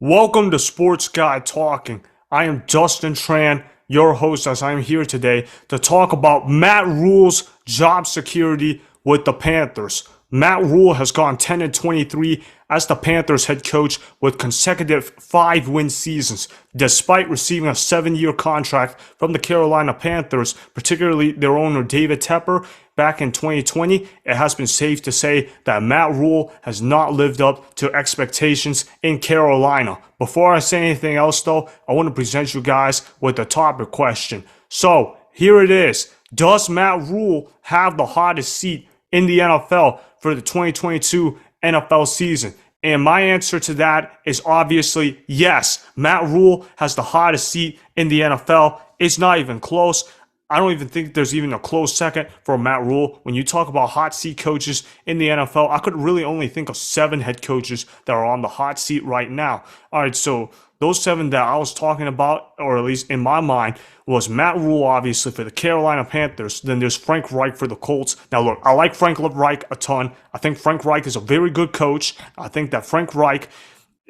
Welcome to Sports Guy Talking. I am Dustin Tran, your host, as I am here today to talk about Matt Rhule's job security with the Panthers. Matt Rhule has gone 10-23 as the Panthers head coach with consecutive 5-win seasons, despite receiving a 7-year contract from the Carolina Panthers, particularly their owner David Tepper. Back in 2020, it has been safe to say that Matt Rhule has not lived up to expectations in Carolina. Before I say anything else, though, I want to present you guys with the topic question. So, here it is. Does Matt Rhule have the hottest seat in the NFL for the 2022 NFL season? And my answer to that is obviously yes. Matt Rhule has the hottest seat in the NFL. It's not even close. I don't even think there's even a close second for Matt Rhule. When you talk about hot seat coaches in the NFL, I could really only think of 7 head coaches that are on the hot seat right now. All right, so those 7 that I was talking about, or at least in my mind, was Matt Rhule, obviously, for the Carolina Panthers. Then there's Frank Reich for the Colts. Now, look, I like Frank Reich a ton. I think Frank Reich is a very good coach. I think that Frank Reich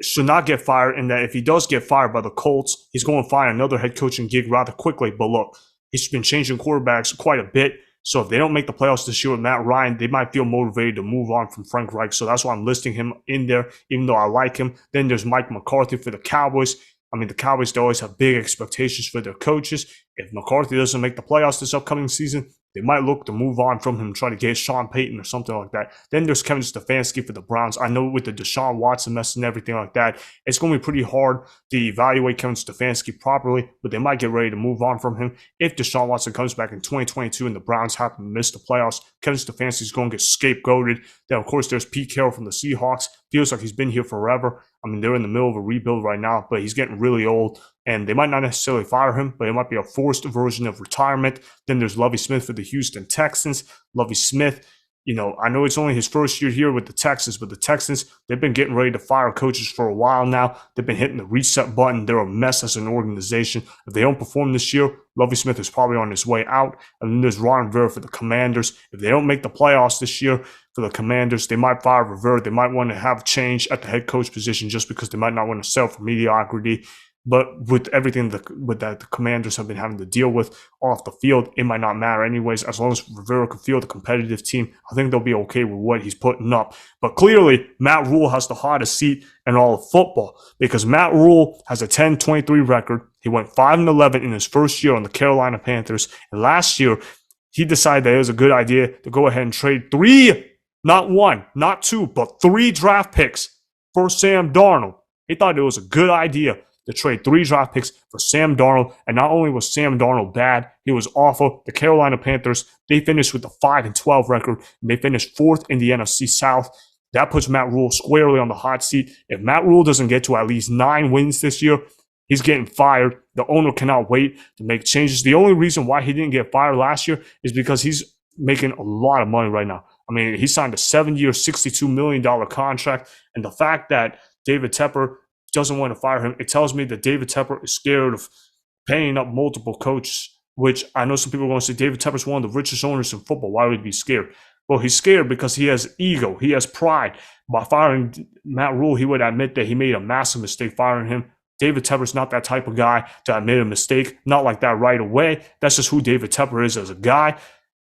should not get fired, and that if he does get fired by the Colts, he's going to find another head coaching gig rather quickly. But look, he's been changing quarterbacks quite a bit. So if they don't make the playoffs this year with Matt Ryan, they might feel motivated to move on from Frank Reich. So that's why I'm listing him in there, even though I like him. Then there's Mike McCarthy for the Cowboys. I mean, the Cowboys, they always have big expectations for their coaches. If McCarthy doesn't make the playoffs this upcoming season, they might look to move on from him, try to get Sean Payton or something like that. Then there's Kevin Stefanski for the Browns. I know with the Deshaun Watson mess and everything like that, it's going to be pretty hard to evaluate Kevin Stefanski properly, but they might get ready to move on from him. If Deshaun Watson comes back in 2022 and the Browns happen to miss the playoffs, Kevin Stefanski is going to get scapegoated. Then, of course, there's Pete Carroll from the Seahawks. Feels like he's been here forever. I mean, they're in the middle of a rebuild right now, but he's getting really old. And they might not necessarily fire him, but it might be a forced version of retirement. Then there's Lovie Smith for the Houston Texans. Lovie Smith, I know it's only his first year here with the Texans, but the Texans, they've been getting ready to fire coaches for a while now. They've been hitting the reset button. They're a mess as an organization. If they don't perform this year, Lovie Smith is probably on his way out. And then there's Ron Rivera for the Commanders. If they don't make the playoffs this year for the Commanders, they might fire Rivera. They might want to have change at the head coach position just because they might not want to sell for mediocrity. But with everything that the Commanders have been having to deal with off the field, it might not matter anyways. As long as Rivera can field a competitive team, I think they'll be okay with what he's putting up. But clearly, Matt Rhule has the hottest seat in all of football because Matt Rhule has a 10-23 record. He went 5-11 in his first year on the Carolina Panthers. And last year, he decided that it was a good idea to go ahead and trade 3, not 1, not 2, but 3 draft picks for Sam Darnold. He thought it was a good idea to trade 3 draft picks for Sam Darnold. And not only was Sam Darnold bad, he was awful. The Carolina Panthers, they finished with a 5-12 record, and they finished 4th in the NFC South. That puts Matt Rhule squarely on the hot seat. If Matt Rhule doesn't get to at least 9 wins this year, he's getting fired. The owner cannot wait to make changes. The only reason why he didn't get fired last year is because he's making a lot of money right now. I mean, he signed a 7-year, $62 million contract. And the fact that David Tepper doesn't want to fire him, it tells me that David Tepper is scared of paying up multiple coaches, which I know some people are going to say David Tepper is one of the richest owners in football. Why would he be scared? Well, he's scared because he has ego. He has pride. By firing Matt Rhule, he would admit that he made a massive mistake firing him. David Tepper's not that type of guy to admit a mistake, not like that right away. That's just who David Tepper is as a guy.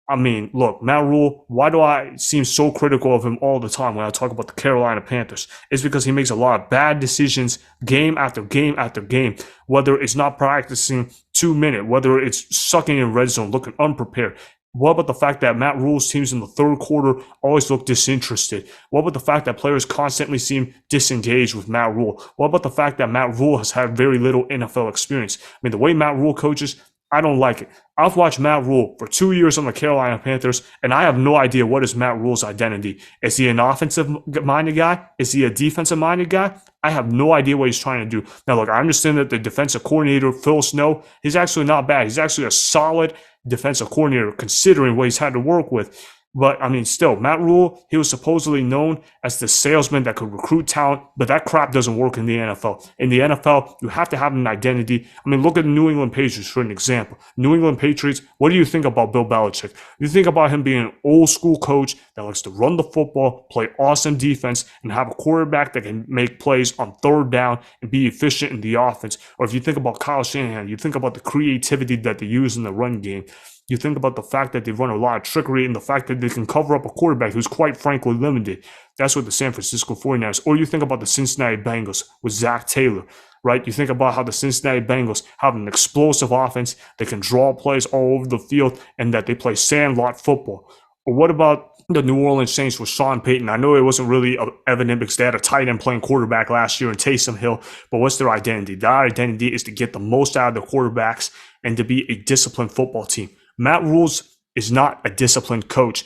I mean, look, Matt Rhule, why do I seem so critical of him all the time when I talk about the Carolina Panthers? It's because he makes a lot of bad decisions game after game after game, whether it's not practicing 2-minute, whether it's sucking in red zone, looking unprepared. What about the fact that Matt Rhule's teams in the third quarter always look disinterested? What about the fact that players constantly seem disengaged with Matt Rhule? What about the fact that Matt Rhule has had very little NFL experience? I mean, the way Matt Rhule coaches, I don't like it. I've watched Matt Rhule for 2 years on the Carolina Panthers, and I have no idea what is Matt Rhule's identity. Is he an offensive-minded guy? Is he a defensive-minded guy? I have no idea what he's trying to do. Now, look, I understand that the defensive coordinator, Phil Snow, he's actually not bad. He's actually a solid defensive coordinator considering what he's had to work with. But I mean, still, Matt Rhule, he was supposedly known as the salesman that could recruit talent, but that crap doesn't work in the NFL. In the NFL, you have to have an identity. I mean, look at the New England Patriots for an example. New England Patriots, what do you think about Bill Belichick? You think about him being an old school coach that likes to run the football, play awesome defense, and have a quarterback that can make plays on third down and be efficient in the offense. Or if you think about Kyle Shanahan, you think about the creativity that they use in the run game. You think about the fact that they run a lot of trickery and the fact that they can cover up a quarterback who's quite frankly limited. That's what the San Francisco 49ers. Or you think about the Cincinnati Bengals with Zach Taylor, right? You think about how the Cincinnati Bengals have an explosive offense. They can draw plays all over the field and that they play sandlot football. Or what about the New Orleans Saints with Sean Payton? I know it wasn't really evident because they had a tight end playing quarterback last year in Taysom Hill, but what's their identity? Their identity is to get the most out of the quarterbacks and to be a disciplined football team. Matt Rhule is not a disciplined coach.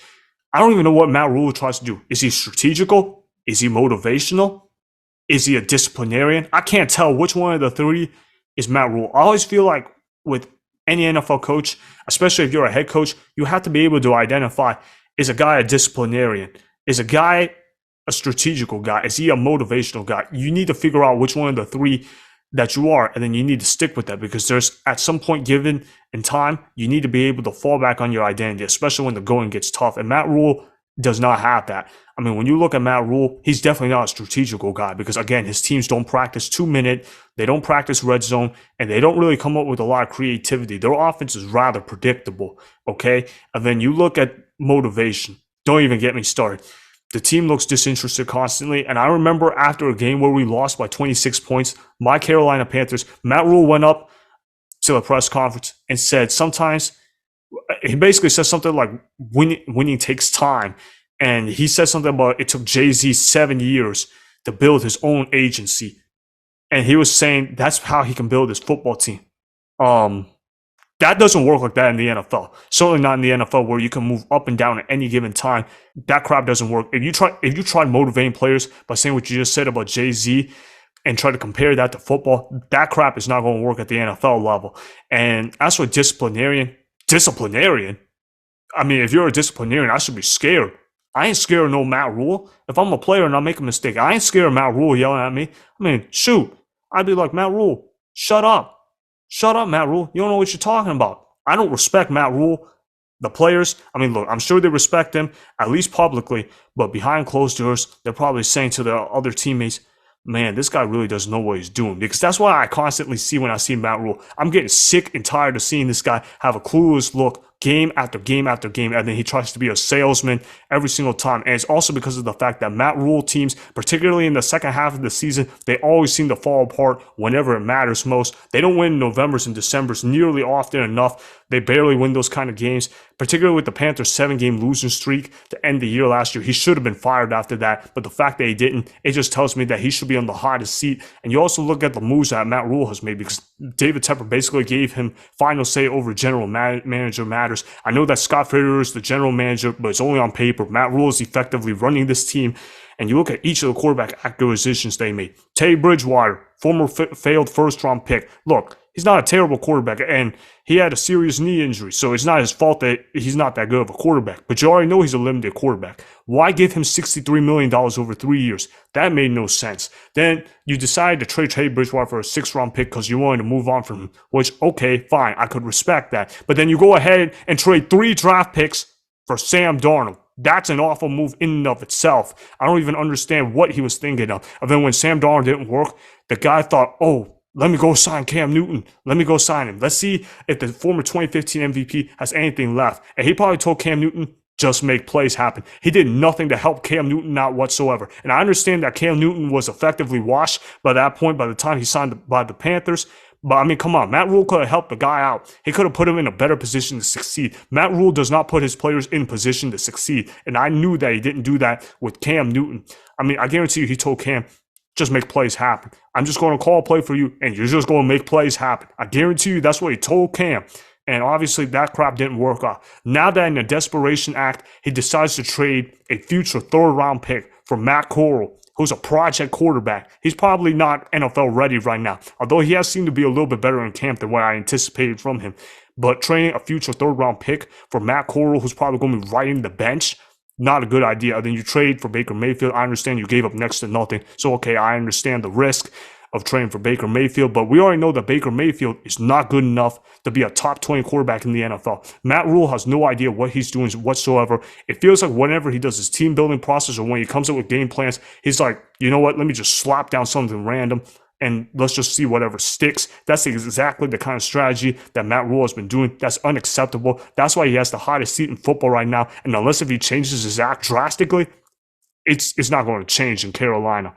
I don't even know what Matt Rhule tries to do. Is he strategical? Is he motivational? Is he a disciplinarian? I can't tell which one of the three is Matt Rhule. I always feel like with any NFL coach, especially if you're a head coach, you have to be able to identify, is a guy a disciplinarian? Is a guy a strategical guy? Is he a motivational guy? You need to figure out which one of the three that you are, and then you need to stick with that because there's at some point given in time, you need to be able to fall back on your identity, especially when the going gets tough. And Matt Rhule does not have that. I mean, when you look at Matt Rhule, he's definitely not a strategical guy because, again, his teams don't practice 2-minute, they don't practice red zone, and they don't really come up with a lot of creativity. Their offense is rather predictable, okay? And then you look at motivation. Don't even get me started. The team looks disinterested constantly. And I remember after a game where we lost by 26 points, my Carolina Panthers, Matt Rhule went up to the press conference and said sometimes, he basically said something like winning takes time. And he said something about it took Jay-Z 7 years to build his own agency. And he was saying that's how he can build his football team. That doesn't work like that in the NFL. Certainly not in the NFL where you can move up and down at any given time. That crap doesn't work. If you try motivating players by saying what you just said about Jay-Z and try to compare that to football, that crap is not going to work at the NFL level. And as for disciplinarian, I mean, if you're a disciplinarian, I should be scared. I ain't scared of no Matt Rhule. If I'm a player and I make a mistake, I ain't scared of Matt Rhule yelling at me. I mean, shoot. I'd be like, Matt Rhule, shut up. Shut up, Matt Rhule. You don't know what you're talking about. I don't respect Matt Rhule. The players, I mean, look, I'm sure they respect him, at least publicly, but behind closed doors, they're probably saying to their other teammates, man, this guy really doesn't know what he's doing. Because that's what I constantly see when I see Matt Rhule. I'm getting sick and tired of seeing this guy have a clueless look game after game after game, and then he tries to be a salesman every single time. And it's also because of the fact that Matt Rhule teams, particularly in the second half of the season, they always seem to fall apart whenever it matters most. They don't win in Novembers and Decembers nearly often enough. They barely win those kind of games, particularly with the Panthers' 7-game losing streak to end the year last year. He should have been fired after that, but the fact that he didn't, it just tells me that he should be on the hottest seat. And you also look at the moves that Matt Rhule has made because David Tepper basically gave him final say over general manager matters. I know that Scott Fitterer is the general manager, but it's only on paper. Matt Rhule is effectively running this team. And you look at each of the quarterback acquisitions they made. Teddy Bridgewater, former failed first-round pick. Look, he's not a terrible quarterback, and he had a serious knee injury, so it's not his fault that he's not that good of a quarterback. But you already know he's a limited quarterback. Why give him $63 million over 3 years? That made no sense. Then you decided to trade Teddy Bridgewater for a 6th-round pick because you wanted to move on from him, which, okay, fine, I could respect that. But then you go ahead and trade 3 draft picks for Sam Darnold. That's an awful move in and of itself. I don't even understand what he was thinking of. And then when Sam Darnold didn't work, the guy thought, oh, let me go sign Cam Newton. Let me go sign him. Let's see if the former 2015 MVP has anything left. And he probably told Cam Newton, just make plays happen. He did nothing to help Cam Newton out whatsoever. And I understand that Cam Newton was effectively washed by that point by the time he signed by the Panthers. But I mean, come on, Matt Rhule could have helped the guy out. He could have put him in a better position to succeed. Matt Rhule does not put his players in position to succeed. And I knew that he didn't do that with Cam Newton. I mean, I guarantee you he told Cam, just make plays happen. I'm just going to call a play for you, and you're just going to make plays happen. I guarantee you that's what he told Cam. And obviously that crap didn't work out. Now that in a desperation act, he decides to trade a future 3rd-round pick for Matt Corral, who's a project quarterback. He's probably not NFL ready right now, although he has seemed to be a little bit better in camp than what I anticipated from him. But trading a future third-round pick for Matt Corral, who's probably going to be riding the bench, not a good idea. Then you trade for Baker Mayfield. I understand you gave up next to nothing. So, okay, I understand the risk of trading for Baker Mayfield, but we already know that Baker Mayfield is not good enough to be a top 20 quarterback in the NFL. Matt Rhule has no idea what he's doing whatsoever. It feels like whenever he does his team building process or when he comes up with game plans, he's like, you know what, let me just slap down something random and let's just see whatever sticks. That's exactly the kind of strategy that Matt Rhule has been doing. That's unacceptable. That's why he has the hottest seat in football right now. And unless if he changes his act drastically, it's not going to change in Carolina.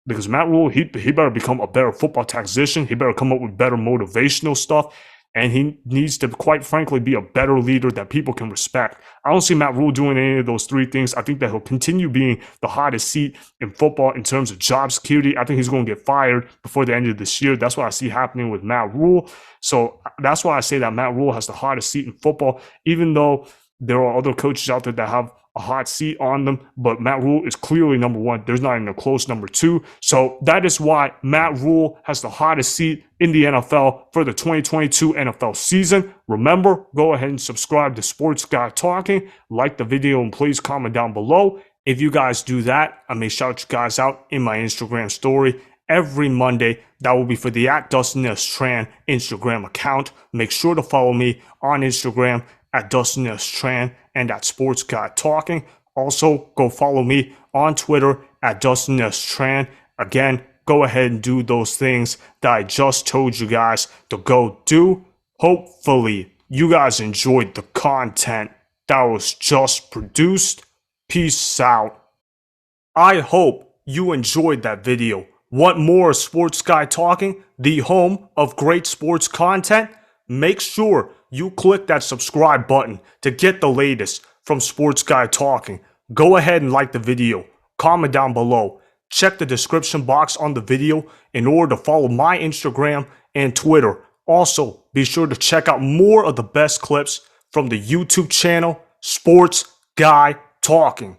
Because Matt Rhule, he better become a better football tactician. He better come up with better motivational stuff. And he needs to, quite frankly, be a better leader that people can respect. I don't see Matt Rhule doing any of those three things. I think that he'll continue being the hottest seat in football in terms of job security. I think he's going to get fired before the end of this year. That's what I see happening with Matt Rhule. So that's why I say that Matt Rhule has the hottest seat in football, even though there are other coaches out there that have a hot seat on them, but Matt Rhule is clearly number one. There's not even a close number two. So that is why Matt Rhule has the hottest seat in the NFL for the 2022 NFL season. Remember, go ahead and subscribe to Sports Guy Talking, like the video, and please comment down below. If you guys do that, I may shout you guys out in my Instagram story every Monday. That will be for the @Dustin Instagram account. Make sure to follow me on Instagram @Dustin and @Sports Guy Talking. Also, go follow me on Twitter @Dustin Again, go ahead and do those things that I just told you guys to go do. Hopefully, you guys enjoyed the content that was just produced. Peace out. I hope you enjoyed that video. Want more Sports Guy Talking, the home of great sports content? Make sure you click that subscribe button to get the latest from Sports Guy Talking. Go ahead and like the video. Comment down below. Check the description box on the video in order to follow my Instagram and Twitter. Also, be sure to check out more of the best clips from the YouTube channel, Sports Guy Talking.